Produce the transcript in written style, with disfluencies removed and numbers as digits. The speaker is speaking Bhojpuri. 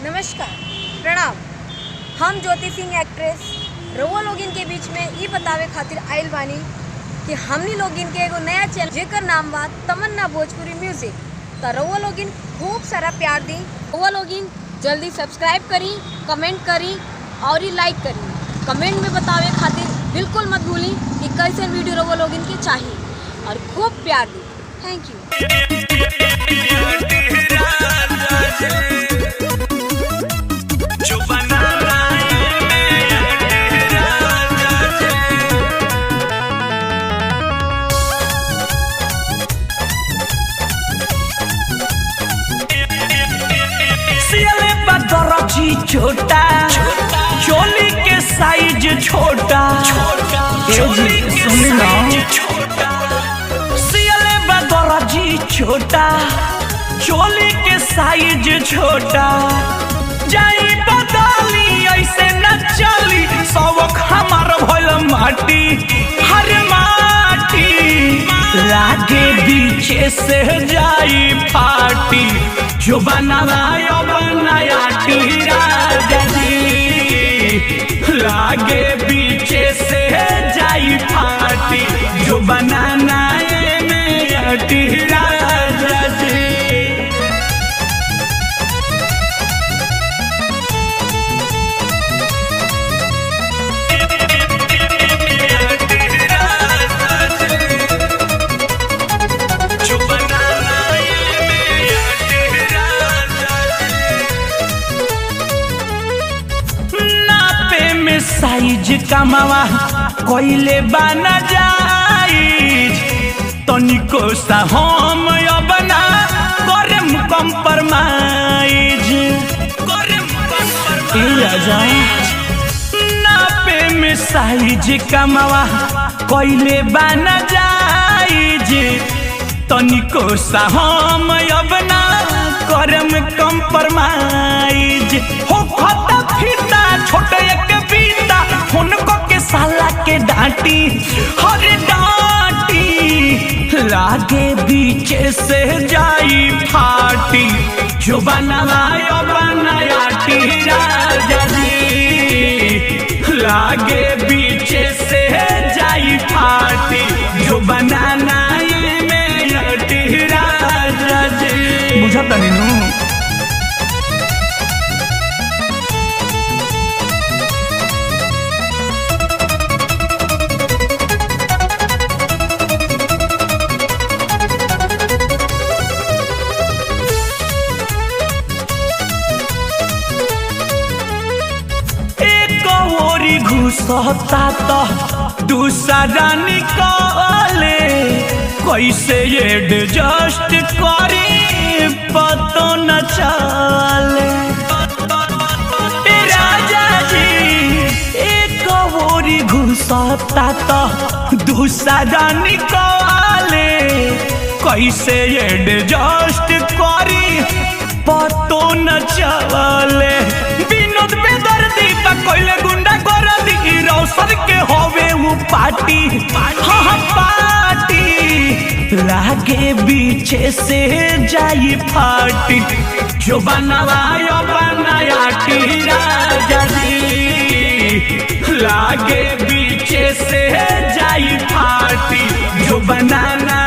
नमस्कार, प्रणाम। हम ज्योति सिंह एक्ट्रेस रउआ लोगिन के बीच में ये बतावे खातिर आइल बानी कि हमनी लोगिन के एगो नया चैनल जेकर नाम बा तमन्ना भोजपुरी म्यूजिक। तो रउआ लोगिन खूब सारा प्यार दी। रउआ लोगिन जल्दी सब्सक्राइब करी, कमेंट करी और लाइक करी। कमेंट में बतावे खातिर बिल्कुल मत भूली कि कैसे वीडियो रउआ लोगिन के चाहिए और खूब प्यार दी। Thank you. छोटा चोली के साइज छोटा सियले बदरजी छोटा चोली के साइज छोटा जाई बदली ऐसे न चली सबक हमार भइल माटी हर माटी लागे बीचे से जाई फाटी जो बनाया बनाया लागे बीचे से जाई फाटी जो बनाना साइज कमावा कोइले बना जाइज तनिको सा हम बना करम कंप्रोमाइज नापे में साइज कमावा कोइले बना जाइज तनिको सा हम बना करम कंप्रोमाइज हो खाता फिरता छोटे एक उनको के साला के डांटी हर डांटी लागे बीचे से जाई फाटी जो बनाया बनाया लागे बीचे से जाई फाटी जो बनाना बुझता नहीं घुसता तो दूसरा निकाले कैसे एडजस्ट करी पतो न चले राजा जी एक ओरी घुसता तो दूसरा निकाले कैसे एडजस्ट करी पतो न चले विनोद बेदर्दी पकड़ले गुंडा रौसर के होवे वो पार्टी हाँ पार्टी लागे बीचे से जाई फाटी जो बनाया बनाया राजा जी लागे बीचे से जाई फाटी जो बनाना